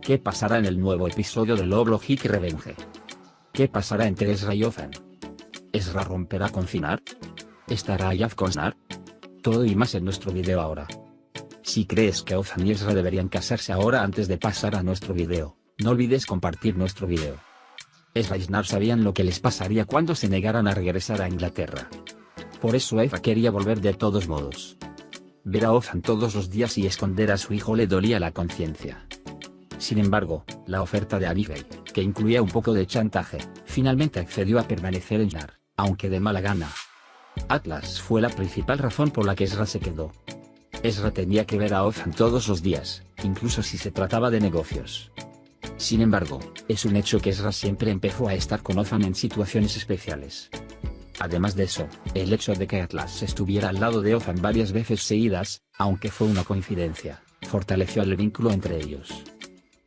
¿Qué pasará en el nuevo episodio de Love Logic Revenge? ¿Qué pasará entre Ezra y Othan? ¿Ezra romperá con Cinar? ¿Estará Ayaf con Snar? Todo y más en nuestro video ahora. Si crees que Othan y Ezra deberían casarse ahora antes de pasar a nuestro video, no olvides compartir nuestro video. Ezra y Snar sabían lo que les pasaría cuando se negaran a regresar a Inglaterra. Por eso Ezra quería volver de todos modos. Ver a Othan todos los días y esconder a su hijo le dolía la conciencia. Sin embargo, la oferta de Anifei, que incluía un poco de chantaje, finalmente accedió a permanecer en Snar, aunque de mala gana. Atlas fue la principal razón por la que Ezra se quedó. Ezra tenía que ver a Othan todos los días, incluso si se trataba de negocios. Sin embargo, es un hecho que Ezra siempre empezó a estar con Othan en situaciones especiales. Además de eso, el hecho de que Atlas estuviera al lado de Othan varias veces seguidas, aunque fue una coincidencia, fortaleció el vínculo entre ellos.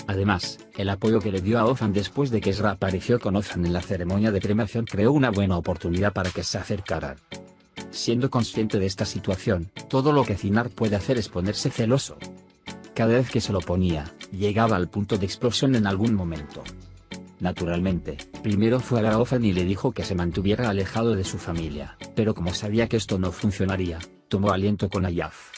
Además, el apoyo que le dio a Othan después de que Ezra apareció con Othan en la ceremonia de premiación creó una buena oportunidad para que se acercaran. Siendo consciente de esta situación, todo lo que Cinar puede hacer es ponerse celoso. Cada vez que se lo ponía, llegaba al punto de explosión en algún momento. Naturalmente, primero fue a ver a Othan y le dijo que se mantuviera alejado de su familia, pero como sabía que esto no funcionaría, tomó aliento con Ayaf.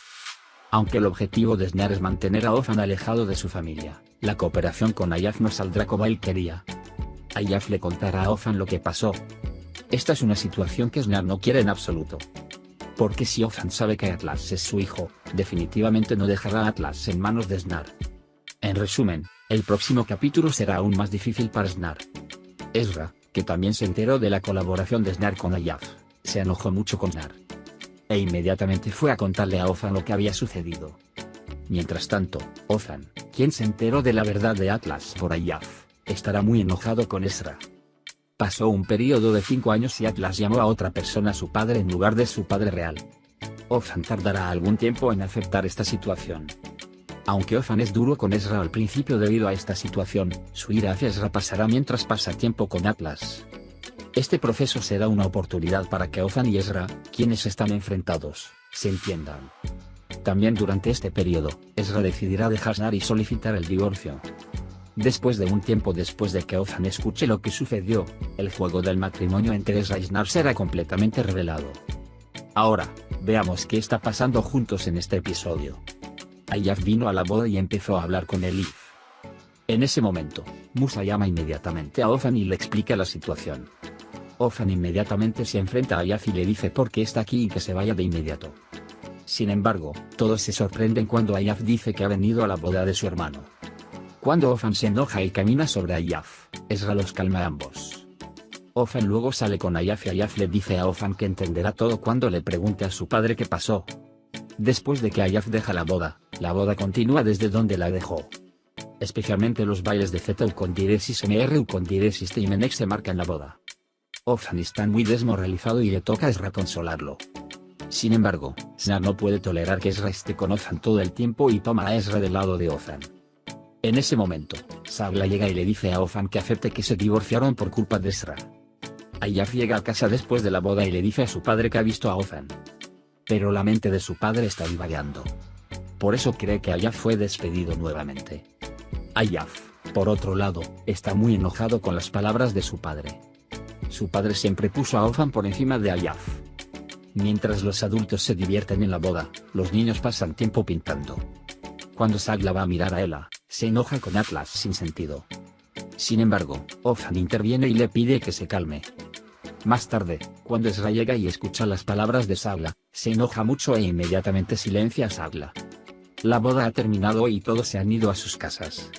Aunque el objetivo de Snar es mantener a Othan alejado de su familia, la cooperación con Ayaf no saldrá como él quería. Ayaf le contará a Othan lo que pasó. Esta es una situación que Snar no quiere en absoluto. Porque si Othan sabe que Atlas es su hijo, definitivamente no dejará a Atlas en manos de Snar. En resumen, el próximo capítulo será aún más difícil para Snar. Ezra, que también se enteró de la colaboración de Snar con Ayaf, se enojó mucho con Snar. E inmediatamente fue a contarle a Othan lo que había sucedido. Mientras tanto, Othan, quien se enteró de la verdad de Atlas por Ayaf, estará muy enojado con Ezra. Pasó un periodo de 5 años y Atlas llamó a otra persona su padre en lugar de su padre real. Othan tardará algún tiempo en aceptar esta situación. Aunque Othan es duro con Ezra al principio debido a esta situación, su ira hacia Ezra pasará mientras pasa tiempo con Atlas. Este proceso será una oportunidad para que Othan y Ezra, quienes están enfrentados, se entiendan. También durante este periodo, Ezra decidirá dejar Snar y solicitar el divorcio. Después de un tiempo después de que Othan escuche lo que sucedió, el juego del matrimonio entre Ezra y Snar será completamente revelado. Ahora, veamos qué está pasando juntos en este episodio. Ayaf vino a la boda y empezó a hablar con Elif. En ese momento, Musa llama inmediatamente a Othan y le explica la situación. Othan inmediatamente se enfrenta a Ayaf y le dice por qué está aquí y que se vaya de inmediato. Sin embargo, todos se sorprenden cuando Ayaf dice que ha venido a la boda de su hermano. Cuando Othan se enoja y camina sobre Ayaf, Ezra los calma a ambos. Othan luego sale con Ayaf y Ayaf le dice a Othan que entenderá todo cuando le pregunte a su padre qué pasó. Después de que Ayaf deja la boda continúa desde donde la dejó. Especialmente los bailes de Zeta Ucondiresis Mr Ucondiresis y Menek se marcan la boda. Othan está muy desmoralizado y le toca a Ezra consolarlo. Sin embargo, Snar no puede tolerar que Ezra esté con Othan todo el tiempo y toma a Ezra del lado de Othan. En ese momento, Sagla llega y le dice a Othan que acepte que se divorciaron por culpa de Ezra. Ayaf llega a casa después de la boda y le dice a su padre que ha visto a Othan. Pero la mente de su padre está divagando. Por eso cree que Ayaf fue despedido nuevamente. Ayaf, por otro lado, está muy enojado con las palabras de su padre. Su padre siempre puso a Othan por encima de Ayaf. Mientras los adultos se divierten en la boda, los niños pasan tiempo pintando. Cuando Sagla va a mirar a Ela, se enoja con Atlas sin sentido. Sin embargo, Othan interviene y le pide que se calme. Más tarde, cuando Ezra llega y escucha las palabras de Sagla, se enoja mucho e inmediatamente silencia a Sagla. La boda ha terminado y todos se han ido a sus casas.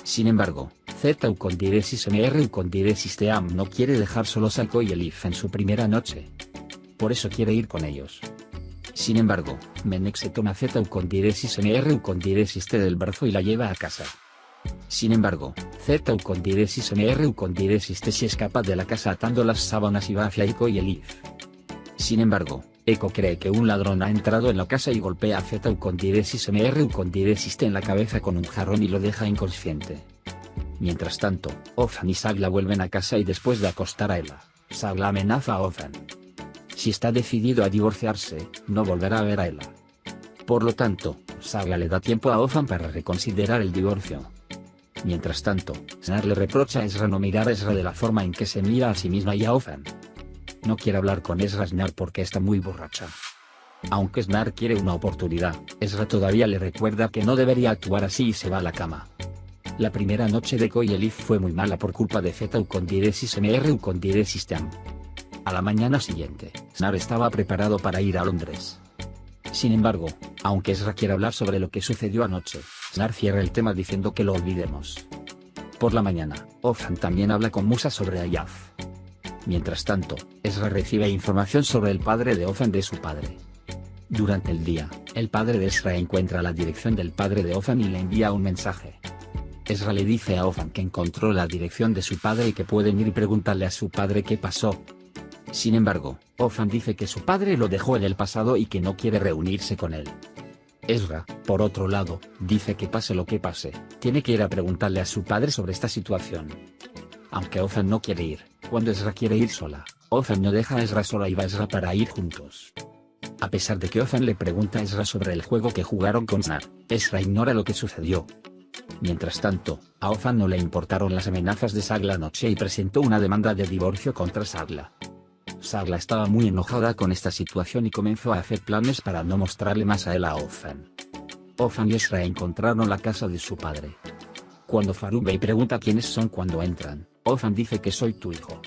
Sin embargo, Zeta Ucondiresis Mr Ucondiresis Team no quiere dejar solos a Iko y Elif en su primera noche. Por eso quiere ir con ellos. Sin embargo, Menek se toma Zeta Ucondiresis Mr Ucondiresis T del brazo y la lleva a casa. Sin embargo, Zeta Ucondiresis Mr Ucondiresis T se escapa de la casa atando las sábanas y va hacia Iko y Elif. Sin embargo, Eko cree que un ladrón ha entrado en la casa y golpea a Zeta Ucondiresis Mr Ucondiresis T en la cabeza con un jarrón y lo deja inconsciente. Mientras tanto, Othan y Sagla vuelven a casa y después de acostar a Ela, Sagla amenaza a Othan. Si está decidido a divorciarse, no volverá a ver a Ela. Por lo tanto, Sagla le da tiempo a Othan para reconsiderar el divorcio. Mientras tanto, Snar le reprocha a Ezra no mirar a Ezra de la forma en que se mira a sí misma y a Othan. No quiere hablar con Ezra Snar porque está muy borracha. Aunque Snar quiere una oportunidad, Ezra todavía le recuerda que no debería actuar así y se va a la cama. La primera noche de Ko y Elif fue muy mala por culpa de Zeta Ucondiresis Mr Ucondiresis Team. A la mañana siguiente, Snar estaba preparado para ir a Londres. Sin embargo, aunque Ezra quiere hablar sobre lo que sucedió anoche, Snar cierra el tema diciendo que lo olvidemos. Por la mañana, Othan también habla con Musa sobre Ayaf. Mientras tanto, Ezra recibe información sobre el padre de Othan de su padre. Durante el día, el padre de Ezra encuentra la dirección del padre de Othan y le envía un mensaje. Ezra le dice a Othan que encontró la dirección de su padre y que pueden ir y preguntarle a su padre qué pasó. Sin embargo, Othan dice que su padre lo dejó en el pasado y que no quiere reunirse con él. Ezra, por otro lado, dice que pase lo que pase, tiene que ir a preguntarle a su padre sobre esta situación. Aunque Othan no quiere ir, cuando Ezra quiere ir sola, Othan no deja a Ezra sola y va a Ezra para ir juntos. A pesar de que Othan le pregunta a Ezra sobre el juego que jugaron con Snar, Ezra ignora lo que sucedió. Mientras tanto, a Othan no le importaron las amenazas de Sagla anoche y presentó una demanda de divorcio contra Sagla. Sagla estaba muy enojada con esta situación y comenzó a hacer planes para no mostrarle más a él a Othan. Othan y Ezra encontraron la casa de su padre. Cuando Farouk Bey pregunta quiénes son cuando entran, Othan dice que soy tu hijo.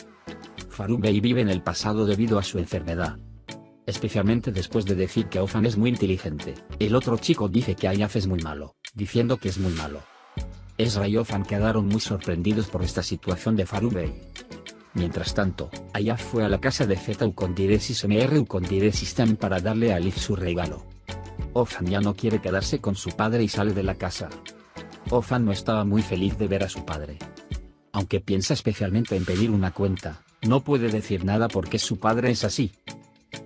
Farouk Bey vive en el pasado debido a su enfermedad. Especialmente después de decir que Othan es muy inteligente, el otro chico dice que Ayaf es muy malo, diciendo que es muy malo. Ezra y Othan quedaron muy sorprendidos por esta situación de Farouk Bey. Mientras tanto, Ayaf fue a la casa de Zeta Ucondiresis Mr Ucondiresis Team para darle a Elif su regalo. Othan ya no quiere quedarse con su padre y sale de la casa. Othan no estaba muy feliz de ver a su padre. Aunque piensa especialmente en pedir una cuenta, no puede decir nada porque su padre es así.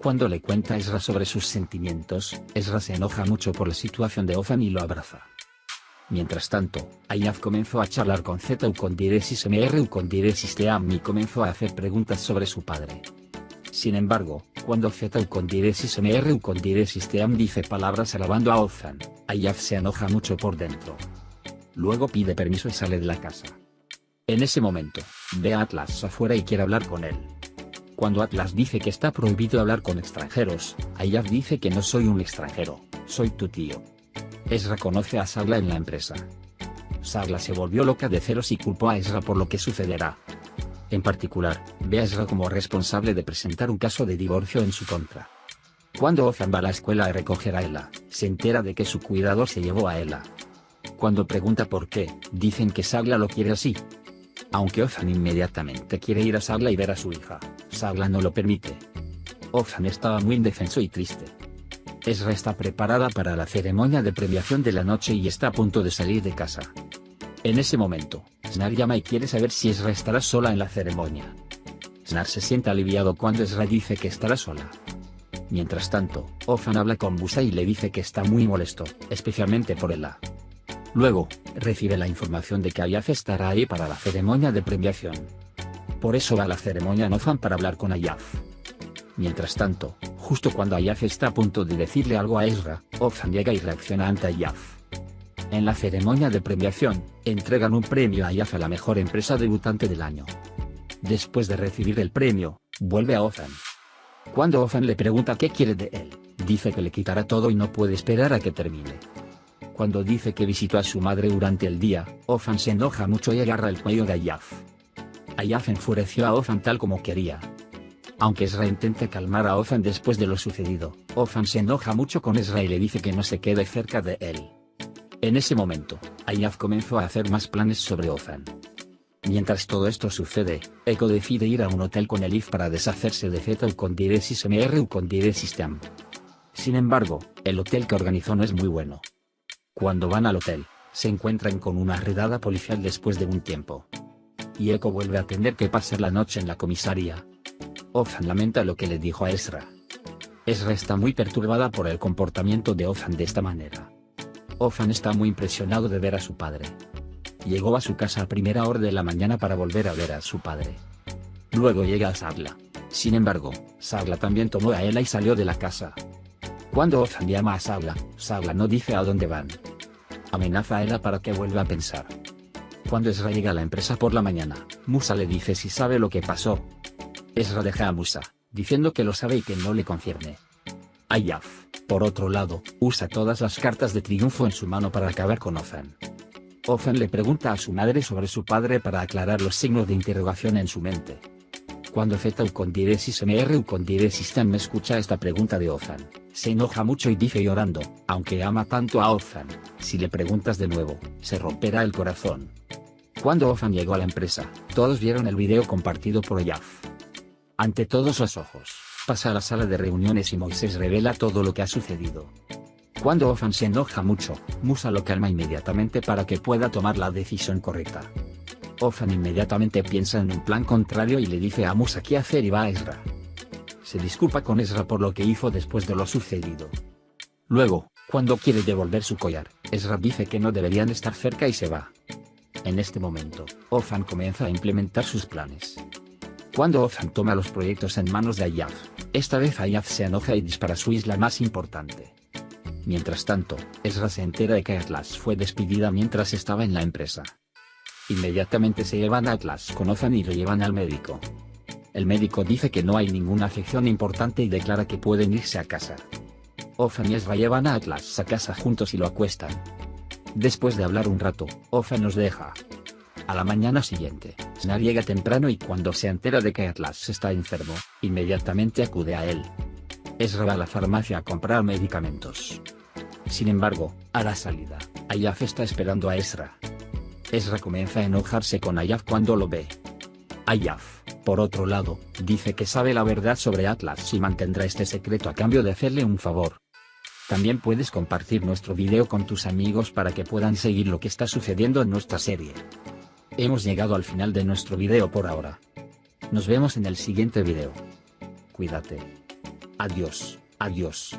Cuando le cuenta a Ezra sobre sus sentimientos, Ezra se enoja mucho por la situación de Othan y lo abraza. Mientras tanto, Ayaf comenzó a charlar con Zeta Ucondiresis Mr Ucondiresis Team y comenzó a hacer preguntas sobre su padre. Sin embargo, cuando Zeta Ucondiresis Mr Ucondiresis Team dice palabras alabando a Othan, Ayaf se enoja mucho por dentro. Luego pide permiso y sale de la casa. En ese momento, ve a Atlas afuera y quiere hablar con él. Cuando Atlas dice que está prohibido hablar con extranjeros, Ayaf dice que no soy un extranjero, soy tu tío. Ezra conoce a Sagla en la empresa. Sagla se volvió loca de celos y culpó a Ezra por lo que sucederá. En particular, ve a Ezra como responsable de presentar un caso de divorcio en su contra. Cuando Othan va a la escuela a recoger a Ella, se entera de que su cuidador se llevó a Ella. Cuando pregunta por qué, dicen que Sagla lo quiere así. Aunque Othan inmediatamente quiere ir a Sagla y ver a su hija, Sagla no lo permite. Othan estaba muy indefenso y triste. Ezra está preparada para la ceremonia de premiación de la noche y está a punto de salir de casa. En ese momento, Snar llama y quiere saber si Ezra estará sola en la ceremonia. Snar se siente aliviado cuando Ezra dice que estará sola. Mientras tanto, Othan habla con Musa y le dice que está muy molesto, especialmente por Ella. Luego, recibe la información de que Ayaf estará ahí para la ceremonia de premiación. Por eso va a la ceremonia en Othan para hablar con Ayaf. Mientras tanto, justo cuando Ayaf está a punto de decirle algo a Ezra, Othan llega y reacciona ante Ayaf. En la ceremonia de premiación, entregan un premio a Ayaf a la mejor empresa debutante del año. Después de recibir el premio, vuelve a Othan. Cuando Othan le pregunta qué quiere de él, dice que le quitará todo y no puede esperar a que termine. Cuando dice que visitó a su madre durante el día, Othan se enoja mucho y agarra el cuello de Ayaf. Ayaf enfureció a Othan tal como quería. Aunque Ezra intenta calmar a Othan después de lo sucedido, Othan se enoja mucho con Ezra y le dice que no se quede cerca de él. En ese momento, Ayaf comenzó a hacer más planes sobre Othan. Mientras todo esto sucede, Echo decide ir a un hotel con Elif para deshacerse de Zeta Ucondiresis Mr Ucondiresis Team. Sin embargo, el hotel que organizó no es muy bueno. Cuando van al hotel, se encuentran con una redada policial después de un tiempo. Y Echo vuelve a tener que pasar la noche en la comisaría. Othan lamenta lo que le dijo a Ezra. Ezra está muy perturbada por el comportamiento de Othan de esta manera. Othan está muy impresionado de ver a su padre. Llegó a su casa a primera hora de la mañana para volver a ver a su padre. Luego llega a Sagla. Sin embargo, Sagla también tomó a Ella y salió de la casa. Cuando Othan llama a Sagla, Sagla no dice a dónde van. Amenaza a Ella para que vuelva a pensar. Cuando Ezra llega a la empresa por la mañana, Musa le dice si sabe lo que pasó. Ezra deja a Musa, diciendo que lo sabe y que no le concierne. Ayaf, por otro lado, usa todas las cartas de triunfo en su mano para acabar con Othan. Othan le pregunta a su madre sobre su padre para aclarar los signos de interrogación en su mente. Cuando Zeta Ucondiresis MR Ucondiresis me escucha esta pregunta de Othan, se enoja mucho y dice llorando, aunque ama tanto a Othan, si le preguntas de nuevo, se romperá el corazón. Cuando Othan llegó a la empresa, todos vieron el video compartido por Ayaf. Ante todos los ojos, pasa a la sala de reuniones y Moisés revela todo lo que ha sucedido. Cuando Othan se enoja mucho, Musa lo calma inmediatamente para que pueda tomar la decisión correcta. Othan inmediatamente piensa en un plan contrario y le dice a Musa qué hacer y va a Ezra. Se disculpa con Ezra por lo que hizo después de lo sucedido. Luego, cuando quiere devolver su collar, Ezra dice que no deberían estar cerca y se va. En este momento, Othan comienza a implementar sus planes. Cuando Othan toma los proyectos en manos de Ayaf, esta vez Ayaf se enoja y dispara su isla más importante. Mientras tanto, Ezra se entera de que Atlas fue despedida mientras estaba en la empresa. Inmediatamente se llevan a Atlas con Othan y lo llevan al médico. El médico dice que no hay ninguna afección importante y declara que pueden irse a casa. Othan y Ezra llevan a Atlas a casa juntos y lo acuestan. Después de hablar un rato, Othan nos deja. A la mañana siguiente, Snar llega temprano y cuando se entera de que Atlas está enfermo, inmediatamente acude a él. Ezra va a la farmacia a comprar medicamentos. Sin embargo, a la salida, Ayaf está esperando a Ezra. Ezra comienza a enojarse con Ayaf cuando lo ve. Ayaf, por otro lado, dice que sabe la verdad sobre Atlas y mantendrá este secreto a cambio de hacerle un favor. También puedes compartir nuestro video con tus amigos para que puedan seguir lo que está sucediendo en nuestra serie. Hemos llegado al final de nuestro video por ahora. Nos vemos en el siguiente video. Cuídate. Adiós, adiós.